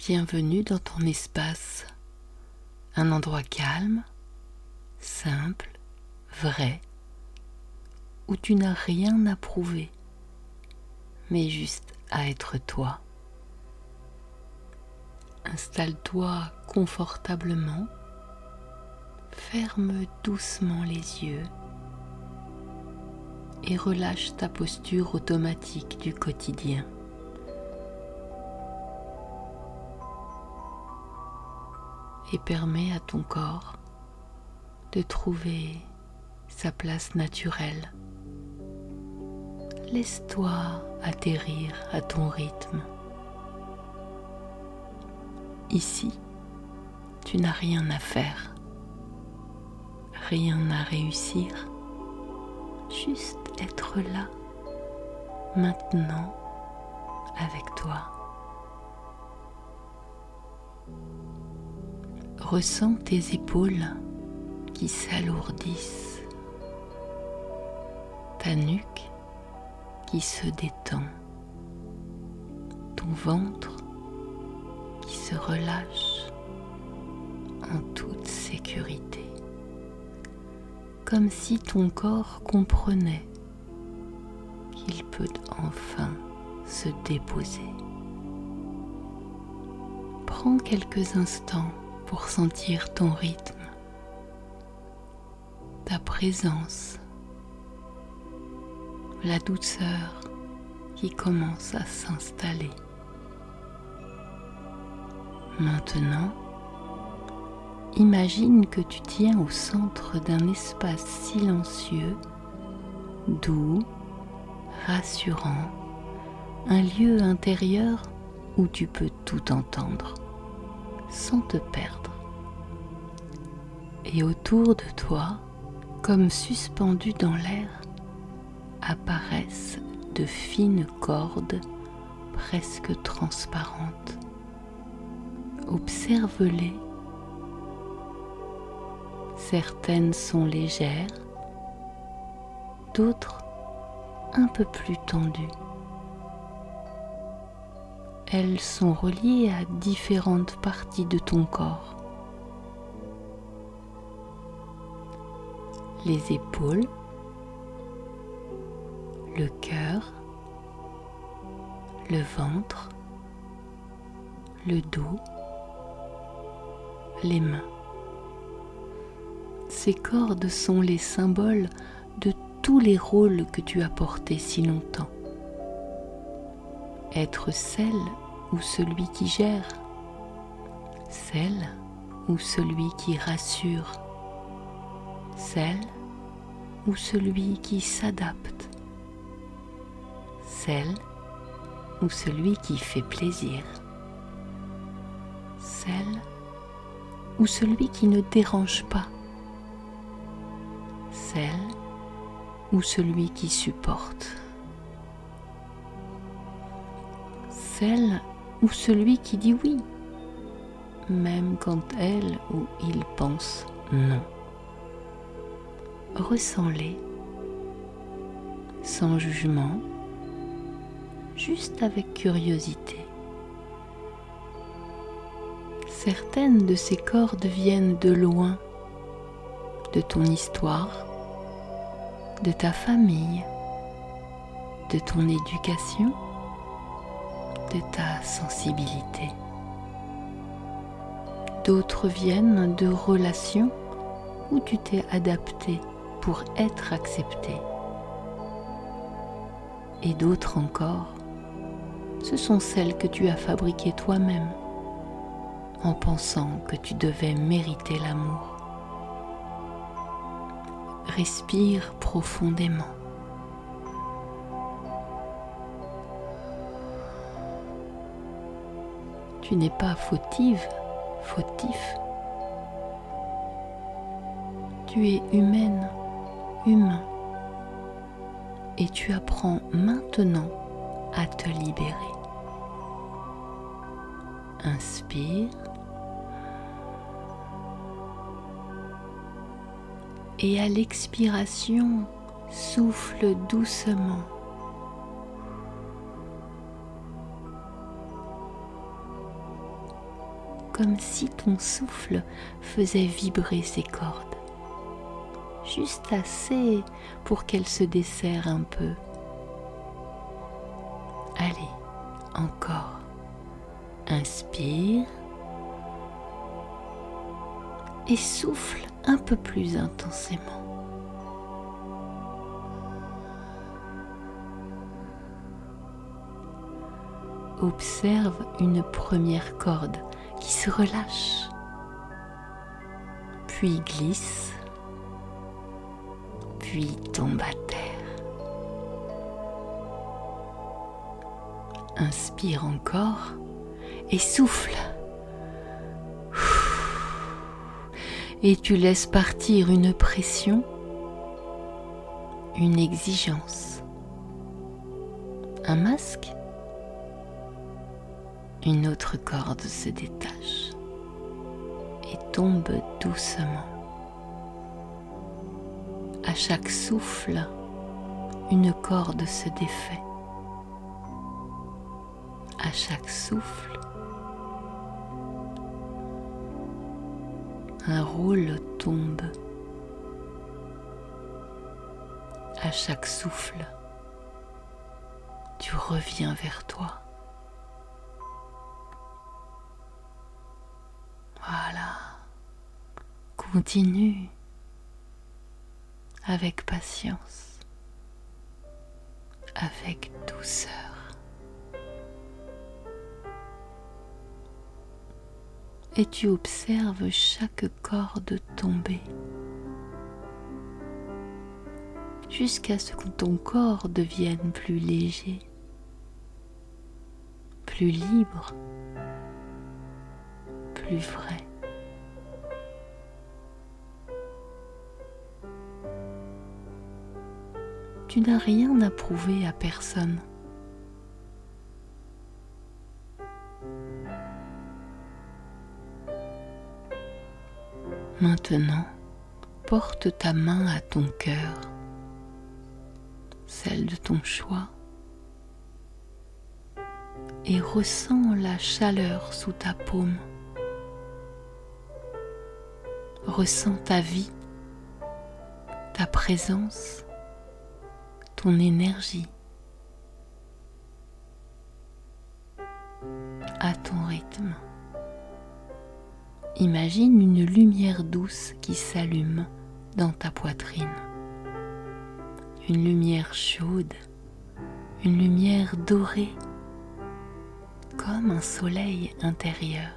Bienvenue dans ton espace, un endroit calme, simple, vrai, où tu n'as rien à prouver, mais juste à être toi. Installe-toi confortablement, ferme doucement les yeux et relâche ta posture automatique du quotidien. Et permets à ton corps de trouver sa place naturelle. Laisse-toi atterrir à ton rythme. Ici, tu n'as rien à faire, rien à réussir, juste être là, maintenant, avec toi. Ressens tes épaules qui s'alourdissent, ta nuque qui se détend, ton ventre qui se relâche en toute sécurité, comme si ton corps comprenait qu'il peut enfin se déposer. Prends quelques instants pour sentir ton rythme, ta présence, la douceur qui commence à s'installer. Maintenant, imagine que tu tiens au centre d'un espace silencieux, doux, rassurant, un lieu intérieur où tu peux tout entendre, sans te perdre. Et autour de toi, comme suspendus dans l'air, apparaissent de fines cordes presque transparentes. Observe-les. Certaines sont légères, d'autres un peu plus tendues. Elles sont reliées à différentes parties de ton corps. Les épaules, le cœur, le ventre, le dos, les mains. Ces cordes sont les symboles de tous les rôles que tu as portés si longtemps. Être celle ou celui qui gère, celle ou celui qui rassure, celle ou celui qui s'adapte, celle ou celui qui fait plaisir, celle ou celui qui ne dérange pas, celle ou celui qui supporte, celle ou celui qui dit oui, même quand elle ou il pense non. Ressens-les, sans jugement, juste avec curiosité. Certaines de ces cordes viennent de loin, de ton histoire, de ta famille, de ton éducation, de ta sensibilité. D'autres viennent de relations où tu t'es adapté pour être accepté. Et d'autres encore, ce sont celles que tu as fabriquées toi-même en pensant que tu devais mériter l'amour. Respire profondément. Tu n'es pas fautive, fautif. Tu es humaine, humain. Et tu apprends maintenant à te libérer. Inspire. Et à l'expiration, souffle doucement. comme si ton souffle faisait vibrer ces cordes, juste assez pour qu'elles se desserrent un peu. Allez, encore. Inspire et souffle un peu plus intensément. Observe une première corde qui se relâche, puis glisse, puis tombe à terre. Inspire encore et souffle. Et tu laisses partir une pression, une exigence, un masque. Une autre corde se détache et tombe doucement. À chaque souffle, une corde se défait. À chaque souffle, un rôle tombe. À chaque souffle, tu reviens vers toi. Voilà, continue avec patience, avec douceur. Et tu observes chaque corde tomber, jusqu'à ce que ton corps devienne plus léger, plus libre, plus vrai. Tu n'as rien à prouver à personne. Maintenant, porte ta main à ton cœur, celle de ton choix, et ressens la chaleur sous ta paume. Ressens ta vie, ta présence, ton énergie, à ton rythme. Imagine une lumière douce qui s'allume dans ta poitrine. Une lumière chaude, une lumière dorée, comme un soleil intérieur.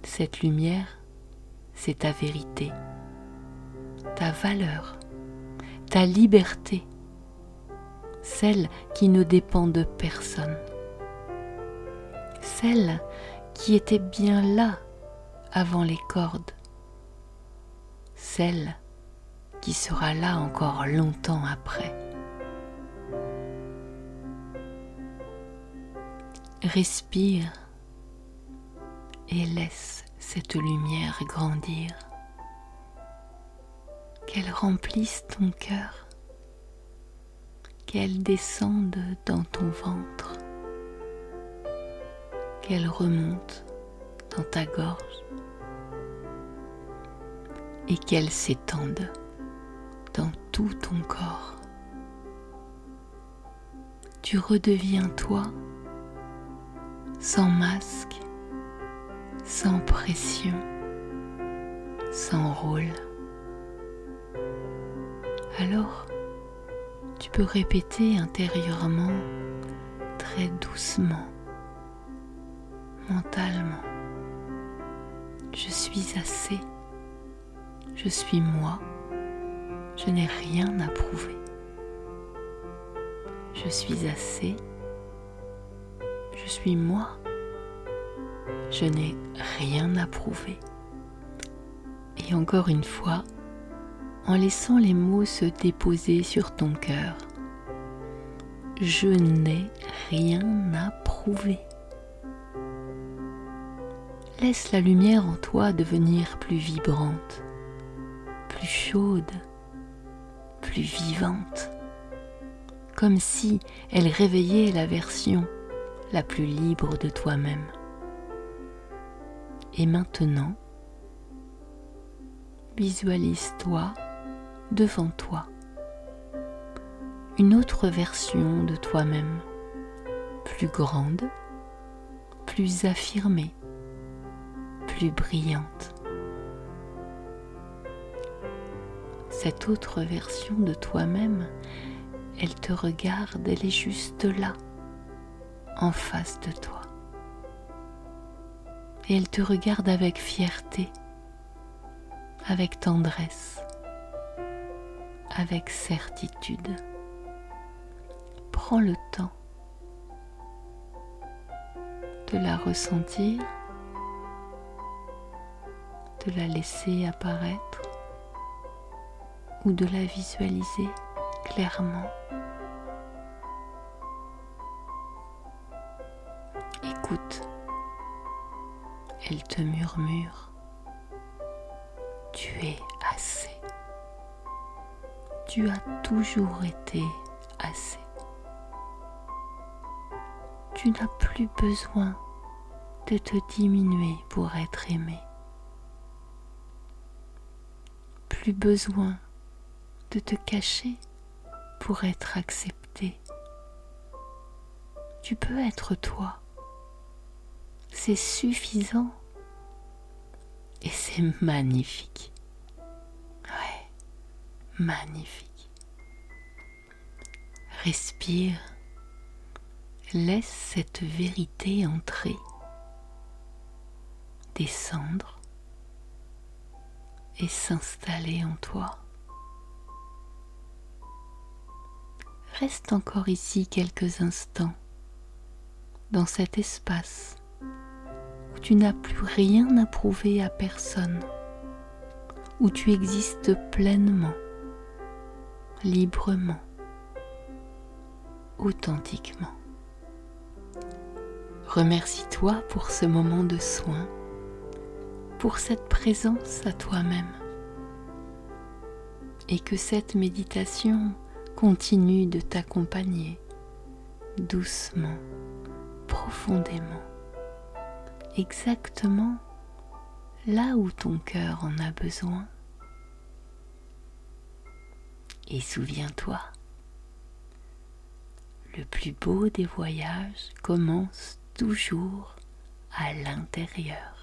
Cette lumière, c'est ta vérité, ta valeur, ta liberté, celle qui ne dépend de personne, celle qui était bien là avant les cordes, celle qui sera là encore longtemps après. Respire et laisse cette lumière grandir, qu'elle remplisse ton cœur, qu'elle descende dans ton ventre, qu'elle remonte dans ta gorge et qu'elle s'étende dans tout ton corps. Tu redeviens toi, sans masque, sans pression, sans rôle. Alors, tu peux répéter intérieurement, très doucement, mentalement: je suis assez, je suis moi, je n'ai rien à prouver. Je suis assez, je suis moi, je n'ai rien à prouver. Et encore une fois, en laissant les mots se déposer sur ton cœur: je n'ai rien à prouver. Laisse la lumière en toi devenir plus vibrante, plus chaude, plus vivante, comme si elle réveillait la version la plus libre de toi-même. Et maintenant, visualise-toi devant toi, une autre version de toi-même, plus grande, plus affirmée, plus brillante. Cette autre version de toi-même, elle te regarde, elle est juste là, en face de toi. Et elle te regarde avec fierté, avec tendresse, avec certitude. Prends le temps de la ressentir, de la laisser apparaître ou de la visualiser clairement. Écoute, elle te murmure, tu es assez. Tu as toujours été assez. Tu n'as plus besoin de te diminuer pour être aimé. Plus besoin de te cacher pour être accepté. Tu peux être toi. C'est suffisant. Et c'est magnifique. Ouais, magnifique. Respire. Laisse cette vérité entrer, descendre et s'installer en toi. Reste encore ici quelques instants, dans cet espace où tu n'as plus rien à prouver à personne, où tu existes pleinement, librement, authentiquement. Remercie-toi pour ce moment de soin, pour cette présence à toi-même, et que cette méditation continue de t'accompagner doucement, profondément, exactement là où ton cœur en a besoin. Et souviens-toi, le plus beau des voyages commence toujours à l'intérieur.